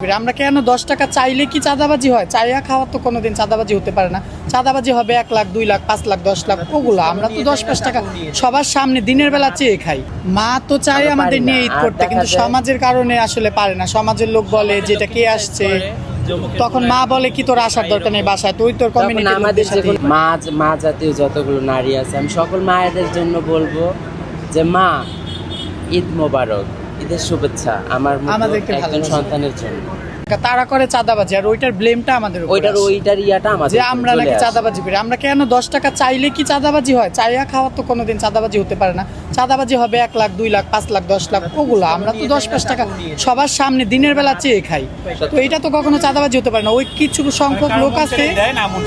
আমরা কেন 10 টাকা চাইলে কি চাঁদাবাজি হয়? চাইয়া খাওয়া তো কোনোদিন চাঁদাবাজি হতে পারে না। চাঁদাবাজি হবে 1 লাখ 2 লাখ 5 লাখ 10 লাখ, ওগুলো আমরা তো 10-5 টাকা সবার সামনে দিনের বেলা চেয়ে খাই। মা তো চাই আমাদের নিয়ে ঈদ করতে, কিন্তু সমাজের কারণে আসলে পারে না। সমাজের লোক বলে যে এটা কে আসছে, তখন মা বলে কি তোর আসার দরকার নেই বাসায়, তুই তোর কমিউনিটি আমাদের মা জাতীয় যতগুলো নারী আছে, আমি সকল মায়েদের জন্য বলবো যে মা, ঈদ মোবারক, ঈদের শুভেচ্ছা আমার একজন সন্তানের জন্য। তারা করে চাঁদাবাজি, আর ওইটার ব্লেমটা আমাদের উপর, ওইটার ইয়াটা আমাদের, যে আমরা নাকি চাঁদাবাজি করি। আমরা কেন 10 টাকা চাইলে কি চাঁদাবাজি হয়? চাইয়া খাওয়া তো কোনোদিন চাঁদাবাজি হতে পারে না। চাঁদাবাজি হবে 1 লাখ 2 লাখ 5 লাখ 10 লাখ, ওগুলো আমরা তো 10-5 টাকা সবার সামনে দিনের বেলা চেয়ে খাই। তো এটা তো কখনো চাঁদাবাজি হতে পারে না। ওই কিছু সংখ্যক লোক আছে।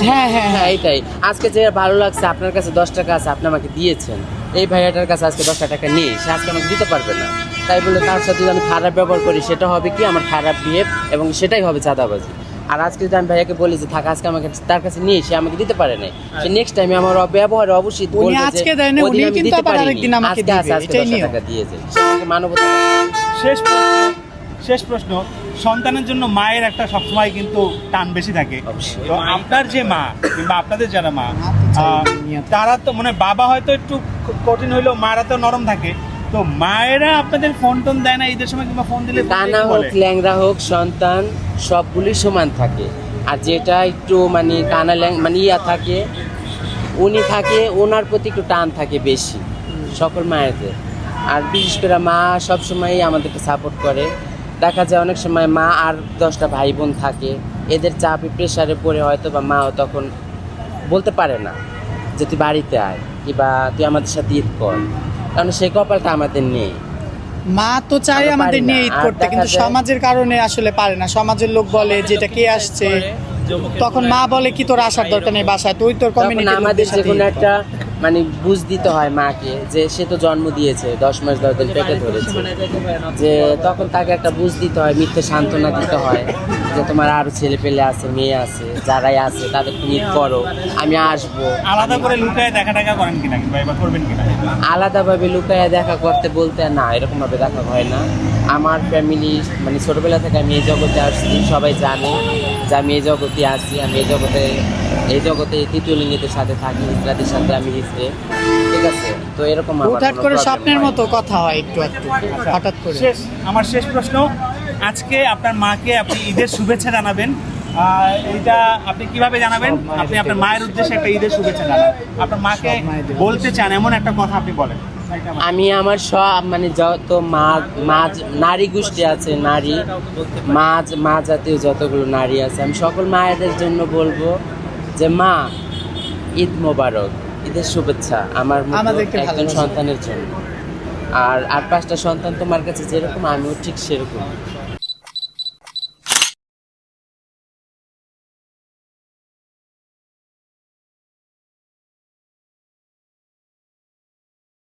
হ্যাঁ, এইটাই। আজকে যে ভালো লাগছে, আপনার কাছে 10 টাকা আছে, আপনি আমাকে দিয়েছেন। এই ভাইয়াটার কাছে আজকে 10 টাকা নেই, সে আজকে আমাকে দিতে পারবে না। তাই বলে তার সাথে যদি আমি খারাপ ব্যবহার করি, সেটা হবে কি আমার খারাপ বিহেভ, এবং সেটাই হবে চাঁদাবাজি। আর আজকে যদি আমি ভাইয়াকে বলি যে থাক, আজকে আমাকে তার কাছে নিয়ে, সে আমাকে দিতে পারে নাই, সে নেক্সট টাইমে আমার ব্যবহারে অবশ্যই বলবে যে আজকে দেয় না, উনি কিন্তু আবার আরেকদিন আমাকে দিবে। এটাই নিয়ম। টাকা দিয়েছে, সেটাকে মানবতা। শেষ প্রশ্ন, সন্তানের জন্য মায়ের একটা সবসময় কিন্তু টান বেশি থাকে। তো আপনার যে মা কিংবা আপনাদের যারা মা, তারা তো মানে বাবা হয়তো একটু কঠিন হইলেও মারা তো নরম থাকে। তো মায়েরা আপনাদের ফোন টোন দেয় না ঈদের সময়, কিংবা ফোন দিলে কানা হোক ল্যাংরা হোক, সন্তান সবগুলি সমান থাকে। আর যেটা একটু মানে কানা মানে ইয়া থাকে, উনি থাকে, ওনার প্রতি একটু টান থাকে বেশি সকল মায়েদের। আর বিশেষ করে মা সবসময় আমাদেরকে সাপোর্ট করে। দেখা যায় অনেক সময় মা আর 10টা ভাই বোন থাকে, এদের চাপে প্রেশারে পড়ে হয়তো বা মাও তখন বলতে পারে না যে তুই বাড়িতে আয়, কিংবা তুই আমাদের সাথে ঈদ কর, কারণ সেই কপালটা আমাদের নেই। মা তো চাই আমাদের নিয়ে ঈদ করতে, কিন্তু সমাজের কারণে আসলে পারে না। সমাজের লোক বলে যে এটা কে আসছে, তখন মা বলে কি তোর আসার দরকার নেই বাসায়, তুই তোর কমিউনিটি। আমাদের যে কোনো একটা মানে বুঝ দিতে হয় মাকে, যে সে তো জন্ম দিয়েছে, 10 মাস 10 দিন পেটে ধরেছে, যে তখন তাকে একটা বুঝ দিতে হয়, মিথ্যে সান্ত্বনা দিতে হয় যে তোমার আরো ছেলে পেলে আছে, মেয়ে আছে, যারাই আছে তাদের তুমি ঈদ করো, আমি আসবো। আলাদা করে লুকায় দেখা করেন কিনা, কিংবা করবেন কিনা? আলাদাভাবে লুকায় দেখা করতে বলতে না, এরকম ভাবে দেখা হয় না। আমার ফ্যামিলি মানে ছোটবেলা থেকে আমি এই জগতে আসছি, সবাই জানে যে আমি এই জগতে আসছি। আমি এই জগতে তৃতীয় লিঙ্গের সাথে থাকি, ইসরাদের সাথে আমি হিসে, ঠিক আছে। তো এরকম হঠাৎ করে স্বপ্নের মতো কথা হয় একটু হঠাৎ করে। আমার শেষ প্রশ্ন, আজকে আপনার মাকে আপনি ঈদের শুভেচ্ছা জানাবেন, এইটা আপনি কিভাবে জানাবেন? আপনি আপনার মায়ের উদ্দেশ্যে একটা ঈদের শুভেচ্ছা জানাবেন, আপনার মাকে বলতে চান এমন একটা কথা আপনি বলেন। আমি আমার সব মানে যত নারী গোষ্ঠী আছে, মা জাতীয় যতগুলো নারী আছে, আমি সকল মায়েদের জন্য বলবো যে মা, ঈদ মোবারক, ঈদের শুভেচ্ছা আমার একজন সন্তানের জন্য। আর 5টা সন্তান তোমার কাছে যেরকম, আমিও ঠিক সেরকম।